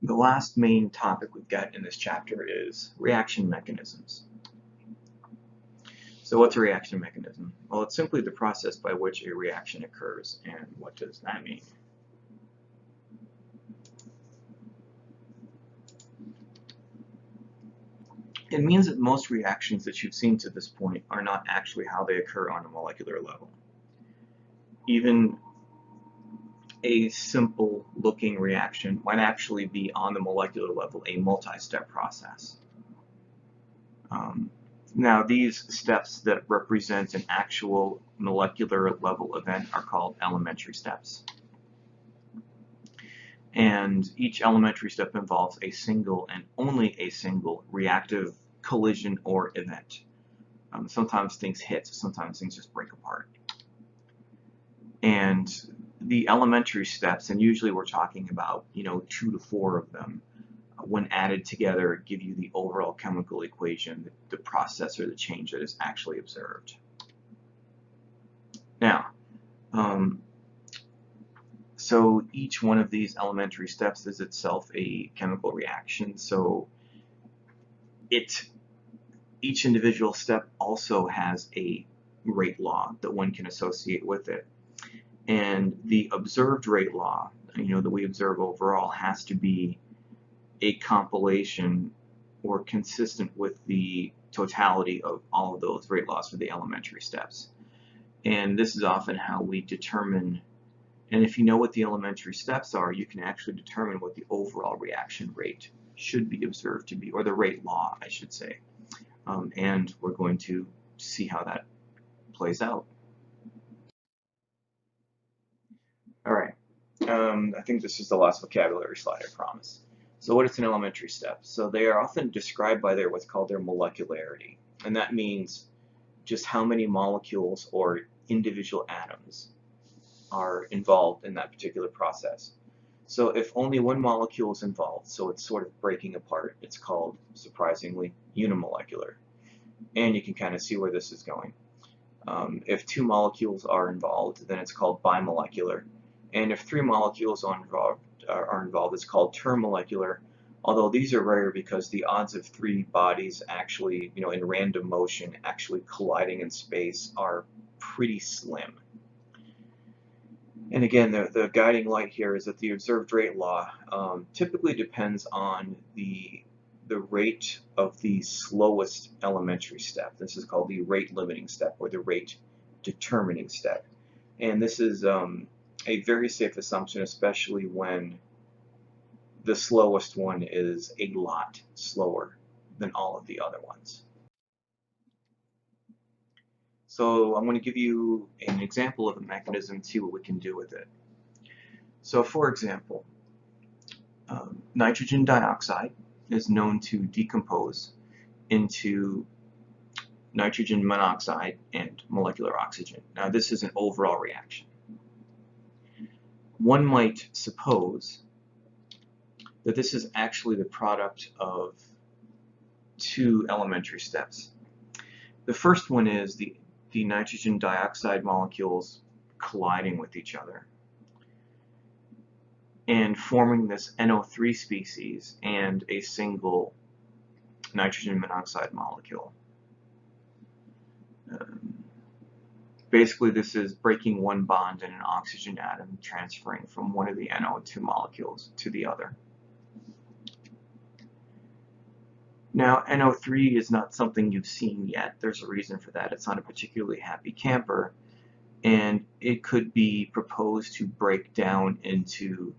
The last main topic we've got in this chapter is reaction mechanisms. So what's a reaction mechanism? Well, it's simply the process by which a reaction occurs. And what does that mean? It means that most reactions that you've seen to this point are not actually how they occur on a molecular level. Even a simple looking reaction might actually be on the molecular level a multi-step process. Now these steps that represent an actual molecular level event are called elementary steps. And each elementary step involves a single and only a single reactive collision or event. Sometimes things hit, sometimes things just break apart. And the elementary steps, and usually we're talking about 2 to 4 of them, when added together give you the overall chemical equation, the process or the change that is actually observed. Now, so each one of these elementary steps is itself a chemical reaction. So each individual step also has a rate law that one can associate with it. And the observed rate law, that we observe overall, has to be a compilation or consistent with the totality of all of those rate laws for the elementary steps. And this is often how we determine, and if you know what the elementary steps are, you can actually determine what the overall reaction rate should be observed to be, or the rate law, I should say. And we're going to see how that plays out. All right, I think this is the last vocabulary slide, I promise. So what is an elementary step? So they are often described by what's called their molecularity, and that means just how many molecules or individual atoms are involved in that particular process. So if only one molecule is involved, so it's sort of breaking apart, it's called, surprisingly, unimolecular. And you can kind of see where this is going. If 2 molecules are involved, then it's called bimolecular. And if 3 molecules are involved, it's called termomolecular. Although these are rare because the odds of 3 bodies actually, in random motion, actually colliding in space are pretty slim. And again, the guiding light here is that the observed rate law typically depends on the rate of the slowest elementary step. This is called the rate limiting step or the rate determining step. And this is a very safe assumption, especially when the slowest one is a lot slower than all of the other ones. So I'm going to give you an example of a mechanism and see what we can do with it. So for example, nitrogen dioxide is known to decompose into nitrogen monoxide and molecular oxygen. Now this is an overall reaction. One might suppose that this is actually the product of 2 elementary steps. The first one is the nitrogen dioxide molecules colliding with each other and forming this NO3 species and a single nitrogen monoxide molecule. Basically, this is breaking one bond in an oxygen atom, transferring from one of the NO2 molecules to the other. Now, NO3 is not something you've seen yet. There's a reason for that. It's not a particularly happy camper, and it could be proposed to break down into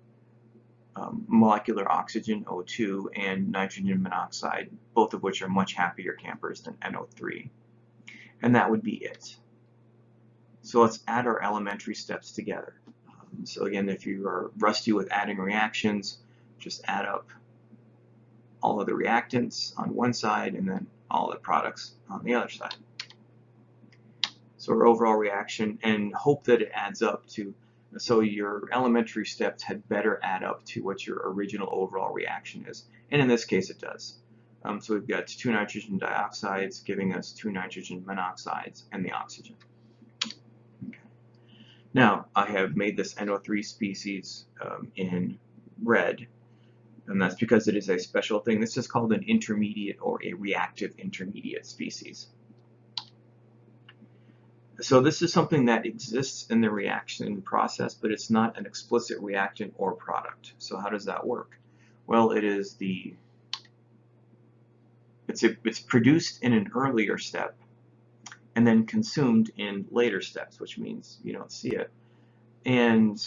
molecular oxygen, O2, and nitrogen monoxide, both of which are much happier campers than NO3. And that would be it. So let's add our elementary steps together. So again, if you are rusty with adding reactions, just add up all of the reactants on one side and then all the products on the other side. So our overall reaction, and hope that it adds up to, so your elementary steps had better add up to what your original overall reaction is. And in this case it does. So we've got 2 nitrogen dioxides giving us 2 nitrogen monoxides and the oxygen. Okay. Now I have made this NO3 species in red. And that's because it is a special thing. This is called an intermediate or a reactive intermediate species. So this is something that exists in the reaction process, but it's not an explicit reactant or product. So how does that work? Well, it's produced in an earlier step and then consumed in later steps, which means you don't see it. And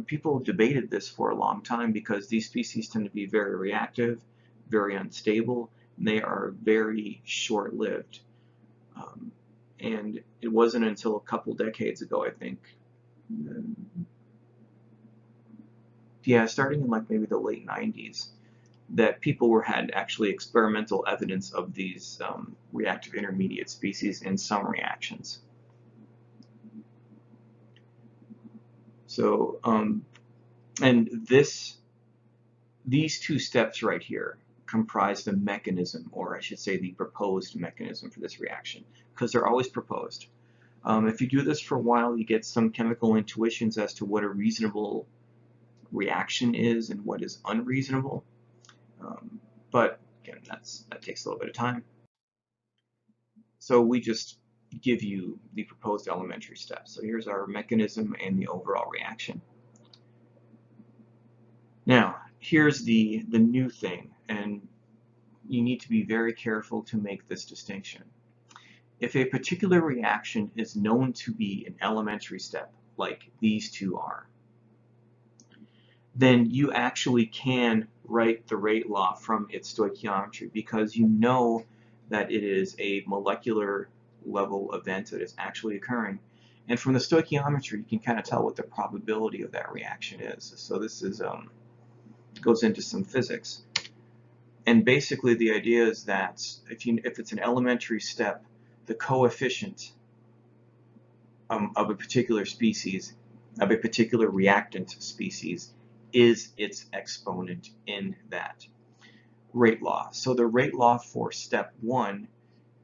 people debated this for a long time because these species tend to be very reactive, very unstable, and they are very short-lived. And it wasn't until a couple decades ago, I think, starting in like maybe the late 90s, that people had actually experimental evidence of these reactive intermediate species in some reactions. So, and these two steps right here comprise the mechanism, or I should say the proposed mechanism for this reaction, because they're always proposed. If you do this for a while, you get some chemical intuitions as to what a reasonable reaction is and what is unreasonable. But again, that takes a little bit of time. So we just give you the proposed elementary steps. So here's our mechanism and the overall reaction. Now, here's the new thing, and you need to be very careful to make this distinction. If a particular reaction is known to be an elementary step, like these two are, then you actually can write the rate law from its stoichiometry because you know that it is a molecular level event that is actually occurring. And from the stoichiometry, you can kind of tell what the probability of that reaction is. So this is goes into some physics. And basically the idea is that if it's an elementary step, the coefficient of a particular species, of a particular reactant species, is its exponent in that rate law. So the rate law for step 1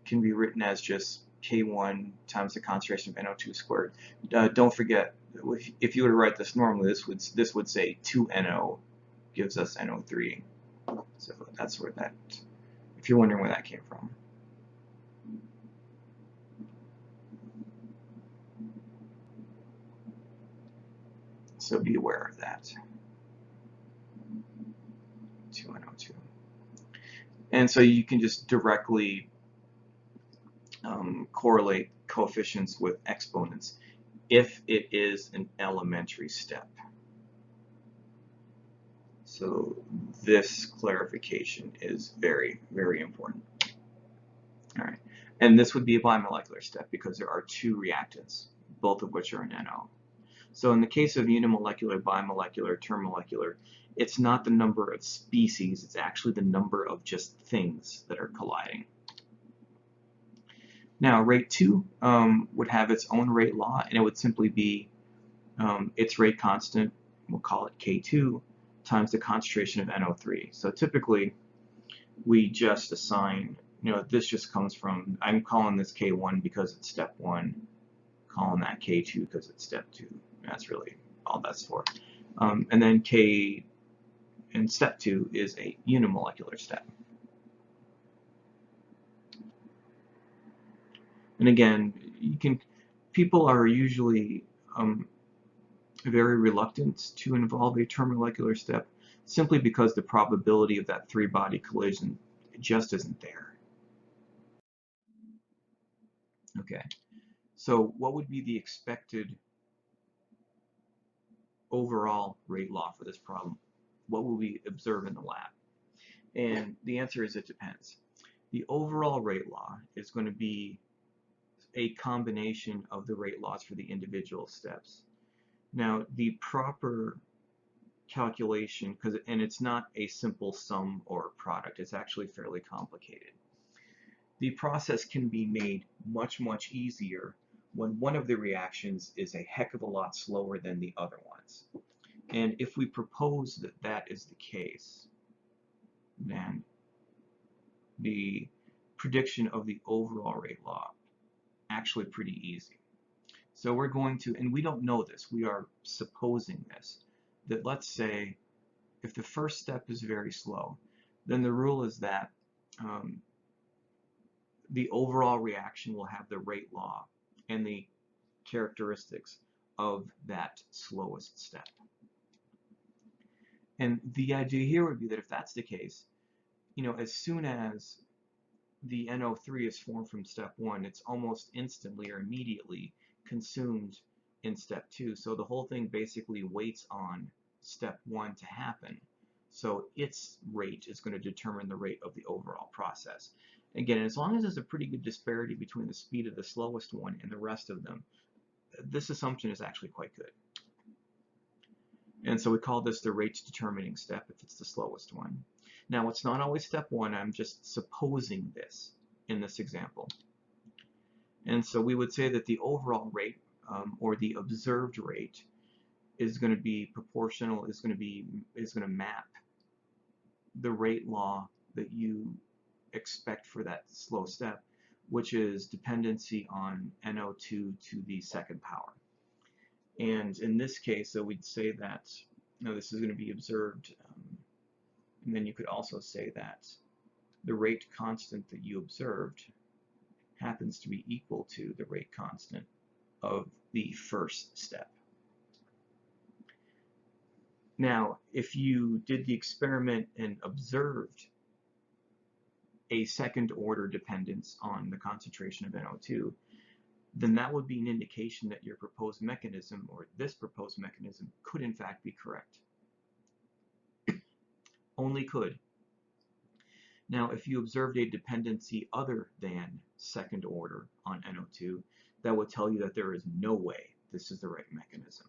can be written as just K1 times the concentration of NO2 squared. Don't forget, if you were to write this normally, this would say 2NO gives us NO3. So that's where that, if you're wondering where that came from. So be aware of that. 2NO2. And so you can just directly correlate coefficients with exponents if it is an elementary step. So this clarification is very, very important. All right, and this would be a bimolecular step because there are two reactants, both of which are in NO. So in the case of unimolecular, bimolecular, termolecular, it's not the number of species, it's actually the number of just things that are colliding. Now, rate 2 would have its own rate law, and it would simply be its rate constant, we'll call it K2, times the concentration of NO3. So typically, we just assign, this just comes from, I'm calling this K1 because it's step 1, calling that K2 because it's step 2. That's really all that's for. And then K in step 2 is a unimolecular step. And again, people are usually very reluctant to involve a termomolecular step simply because the probability of that three-body collision just isn't there. Okay, so what would be the expected overall rate law for this problem? What will we observe in the lab? And the answer is it depends. The overall rate law is going to be a combination of the rate laws for the individual steps. Now, the proper calculation, and it's not a simple sum or product, it's actually fairly complicated. The process can be made much, much easier when one of the reactions is a heck of a lot slower than the other ones. And if we propose that that is the case, then the prediction of the overall rate law actually pretty easy. So we're going to, and we don't know this, we are supposing this, that let's say if the first step is very slow, then the rule is that the overall reaction will have the rate law and the characteristics of that slowest step. And the idea here would be that if that's the case, as soon as the NO3 is formed from step 1, it's almost instantly or immediately consumed in step 2. So the whole thing basically waits on step 1 to happen. So its rate is going to determine the rate of the overall process. Again, as long as there's a pretty good disparity between the speed of the slowest one and the rest of them, this assumption is actually quite good. And so we call this the rate determining step if it's the slowest one. Now, it's not always step 1. I'm just supposing this in this example. And so we would say that the overall rate, or the observed rate, is going to be proportional, is going to map the rate law that you expect for that slow step, which is dependency on NO2 to the second power. And in this case, so we'd say that this is going to be observed, and then you could also say that the rate constant that you observed happens to be equal to the rate constant of the first step. Now, if you did the experiment and observed a second order dependence on the concentration of NO2, then that would be an indication that your proposed mechanism, or this proposed mechanism, could in fact be correct. Only could. Now, if you observed a dependency other than second order on NO2, that would tell you that there is no way this is the right mechanism.